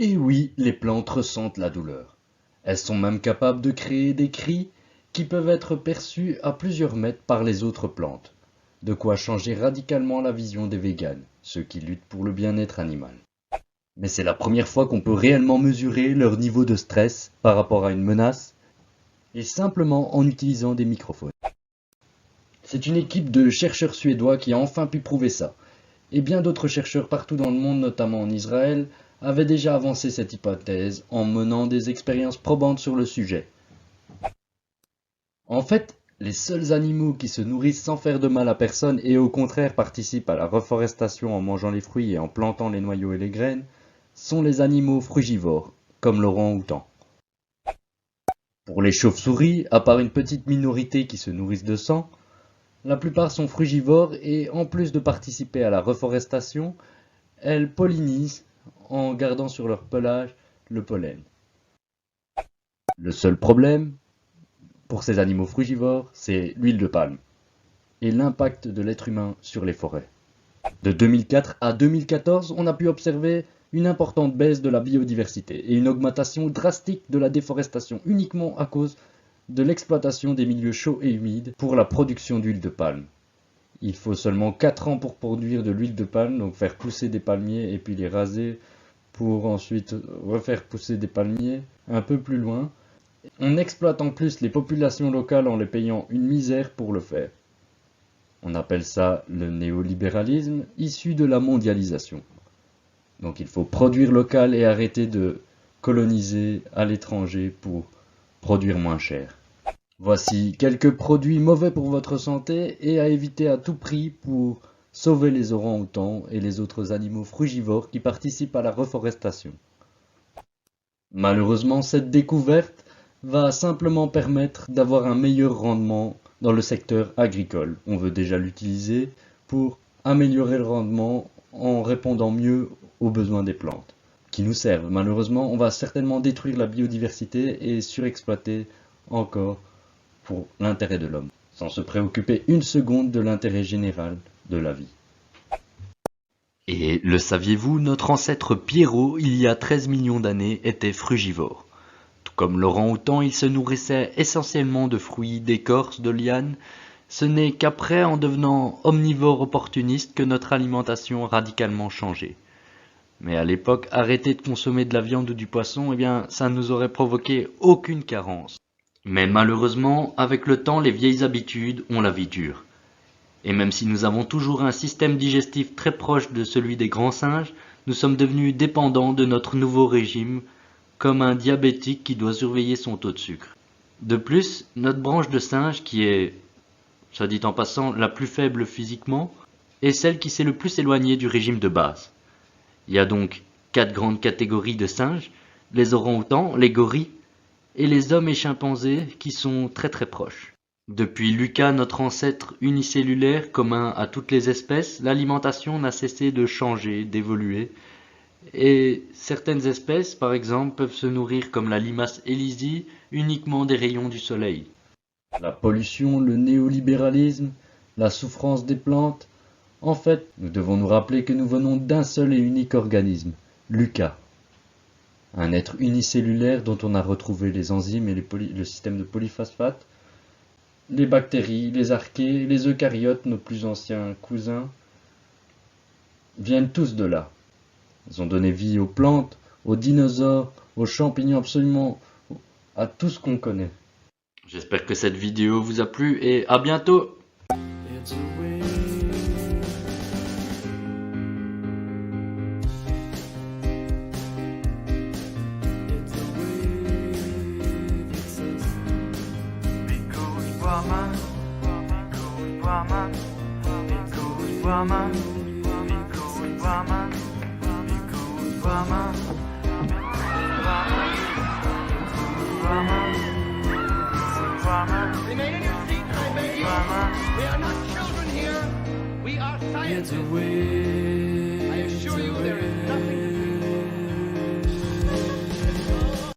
Et oui, les plantes ressentent la douleur. Elles sont même capables de créer des cris qui peuvent être perçus à plusieurs mètres par les autres plantes. De quoi changer radicalement la vision des véganes, ceux qui luttent pour le bien-être animal. Mais c'est la première fois qu'on peut réellement mesurer leur niveau de stress par rapport à une menace, et simplement en utilisant des microphones. C'est une équipe de chercheurs suédois qui a enfin pu prouver ça, et bien d'autres chercheurs partout dans le monde, notamment en Israël, avaient déjà avancé cette hypothèse en menant des expériences probantes sur le sujet. En fait, les seuls animaux qui se nourrissent sans faire de mal à personne et au contraire participent à la reforestation en mangeant les fruits et en plantant les noyaux et les graines, sont les animaux frugivores, comme l'orang-outan. Pour les chauves-souris, à part une petite minorité qui se nourrissent de sang, la plupart sont frugivores et en plus de participer à la reforestation, elles pollinisent en gardant sur leur pelage le pollen. Le seul problème pour ces animaux frugivores, c'est l'huile de palme et l'impact de l'être humain sur les forêts. De 2004 à 2014, on a pu observer une importante baisse de la biodiversité et une augmentation drastique de la déforestation uniquement à cause de l'exploitation des milieux chauds et humides pour la production d'huile de palme. Il faut seulement 4 ans pour produire de l'huile de palme, donc faire pousser des palmiers et puis les raser pour ensuite refaire pousser des palmiers un peu plus loin. On exploite en plus les populations locales en les payant une misère pour le faire. On appelle ça le néolibéralisme issu de la mondialisation. Donc il faut produire local et arrêter de coloniser à l'étranger pour produire moins cher. Voici quelques produits mauvais pour votre santé et à éviter à tout prix pour sauver les orangs-outans et les autres animaux frugivores qui participent à la reforestation. Malheureusement, cette découverte va simplement permettre d'avoir un meilleur rendement dans le secteur agricole. On veut déjà l'utiliser pour améliorer le rendement en répondant mieux aux besoins des plantes qui nous servent. Malheureusement, on va certainement détruire la biodiversité et surexploiter encore pour l'intérêt de l'homme, sans se préoccuper une seconde de l'intérêt général de la vie. Et le saviez-vous, notre ancêtre Pierrot, il y a 13 millions d'années, était frugivore. Tout comme l'orang-outan, il se nourrissait essentiellement de fruits, d'écorces, de lianes. Ce n'est qu'après, en devenant omnivore opportuniste, que notre alimentation a radicalement changé. Mais à l'époque, arrêter de consommer de la viande ou du poisson, ça ne nous aurait provoqué aucune carence. Mais malheureusement, avec le temps, les vieilles habitudes ont la vie dure. Et même si nous avons toujours un système digestif très proche de celui des grands singes, nous sommes devenus dépendants de notre nouveau régime, comme un diabétique qui doit surveiller son taux de sucre. De plus, notre branche de singe, qui est, soit dit en passant, la plus faible physiquement, est celle qui s'est le plus éloignée du régime de base. Il y a donc 4 grandes catégories de singes, les orang-outans, les gorilles, et les hommes et chimpanzés qui sont très très proches. Depuis Lucas, notre ancêtre unicellulaire commun à toutes les espèces, l'alimentation n'a cessé de changer, d'évoluer, et certaines espèces, par exemple, peuvent se nourrir comme la limace Elysie uniquement des rayons du soleil. La pollution, le néolibéralisme, la souffrance des plantes, en fait, nous devons nous rappeler que nous venons d'un seul et unique organisme, Lucas. Un être unicellulaire dont on a retrouvé les enzymes et le système de polyphosphate, les bactéries, les archées, les eucaryotes, nos plus anciens cousins, viennent tous de là. Ils ont donné vie aux plantes, aux dinosaures, aux champignons, absolument à tout ce qu'on connaît. J'espère que cette vidéo vous a plu et à bientôt! Remain in your seat, my baby. We are not children here. We are scientists.